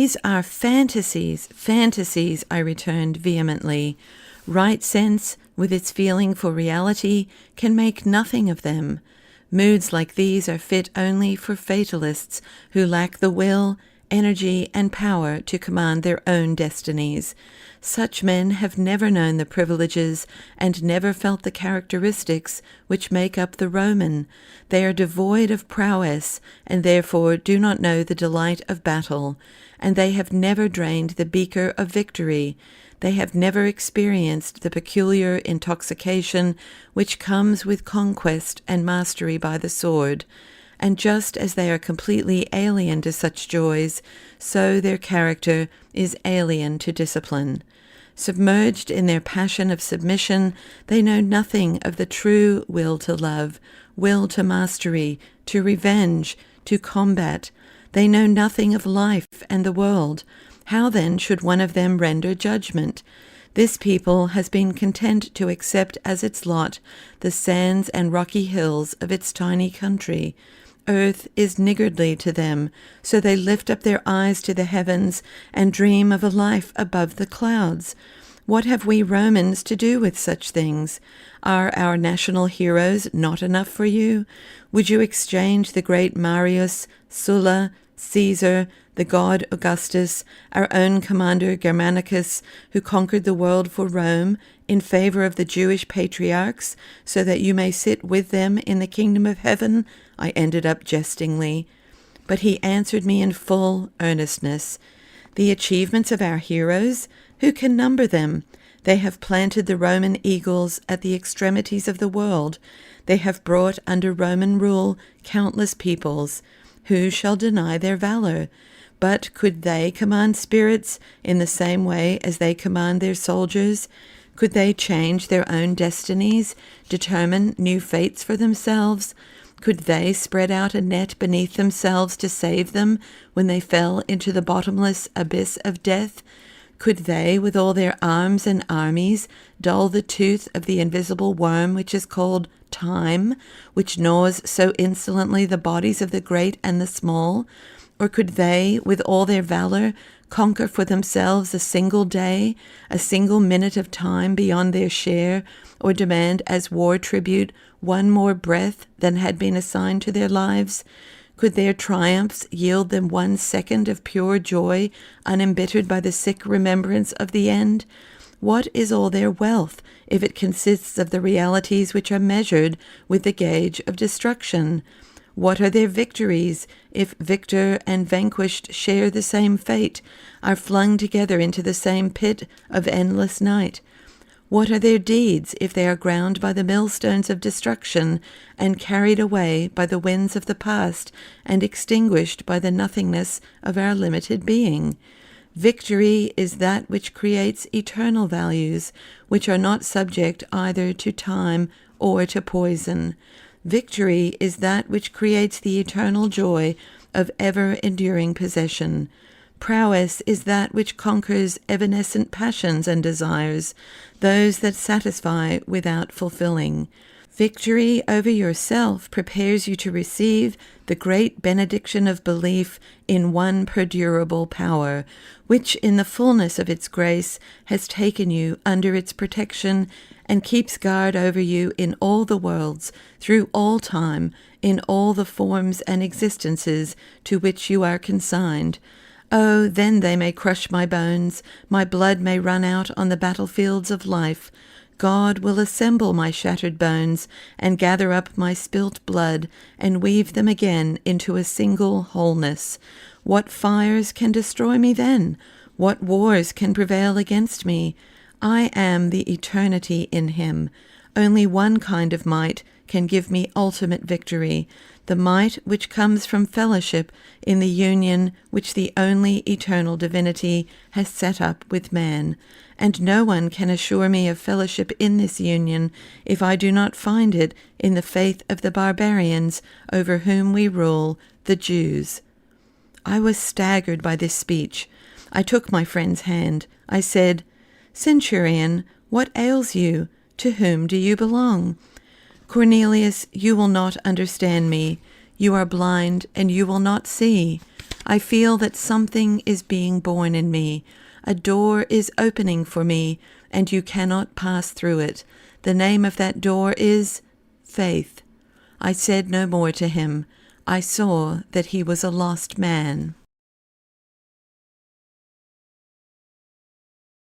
These are fantasies, fantasies, I returned vehemently. Right sense, with its feeling for reality, can make nothing of them. Moods like these are fit only for fatalists who lack the will, energy, and power to command their own destinies. Such men have never known the privileges and never felt the characteristics which make up the Roman. They are devoid of prowess, and therefore do not know the delight of battle, and they have never drained the beaker of victory. They have never experienced the peculiar intoxication which comes with conquest and mastery by the sword. And just as they are completely alien to such joys, so their character is alien to discipline. Submerged in their passion of submission, they know nothing of the true will to love, will to mastery, to revenge, to combat. They know nothing of life and the world. How then should one of them render judgment? This people has been content to accept as its lot the sands and rocky hills of its tiny country. Earth is niggardly to them, so they lift up their eyes to the heavens and dream of a life above the clouds. What have we Romans to do with such things? Are our national heroes not enough for you? Would you exchange the great Marius, Sulla, Caesar, the god Augustus, our own commander Germanicus, who conquered the world for Rome, in favor of the Jewish patriarchs, so that you may sit with them in the kingdom of heaven? I ended up jestingly. But he answered me in full earnestness. The achievements of our heroes? Who can number them? They have planted the Roman eagles at the extremities of the world. They have brought under Roman rule countless peoples. Who shall deny their valor? But could they command spirits in the same way as they command their soldiers? Could they change their own destinies, determine new fates for themselves? Could they spread out a net beneath themselves to save them when they fell into the bottomless abyss of death? Could they, with all their arms and armies, dull the tooth of the invisible worm which is called time, which gnaws so insolently the bodies of the great and the small? Or could they, with all their valor, conquer for themselves a single day, a single minute of time beyond their share, or demand as war tribute one more breath than had been assigned to their lives? Could their triumphs yield them 1 second of pure joy, unembittered by the sick remembrance of the end? What is all their wealth, if it consists of the realities which are measured with the gauge of destruction? What are their victories, if victor and vanquished share the same fate, are flung together into the same pit of endless night? What are their deeds, if they are ground by the millstones of destruction and carried away by the winds of the past and extinguished by the nothingness of our limited being? Victory is that which creates eternal values, which are not subject either to time or to poison. Victory is that which creates the eternal joy of ever-enduring possession. Prowess is that which conquers evanescent passions and desires, those that satisfy without fulfilling. Victory over yourself prepares you to receive the great benediction of belief in one perdurable power, which in the fullness of its grace has taken you under its protection and keeps guard over you in all the worlds, through all time, in all the forms and existences to which you are consigned. Oh, then they may crush my bones, my blood may run out on the battlefields of life. God will assemble my shattered bones and gather up my spilt blood and weave them again into a single wholeness. What fires can destroy me then? What wars can prevail against me? I am the eternity in him. Only one kind of might can give me ultimate victory, the might which comes from fellowship in the union which the only eternal divinity has set up with man. And no one can assure me of fellowship in this union if I do not find it in the faith of the barbarians over whom we rule, the Jews. I was staggered by this speech. I took my friend's hand. I said, "Centurion, what ails you? To whom do you belong?" "Cornelius, you will not understand me. You are blind, and you will not see. I feel that something is being born in me. A door is opening for me, and you cannot pass through it. The name of that door is faith. I said no more to him. I saw that he was a lost man.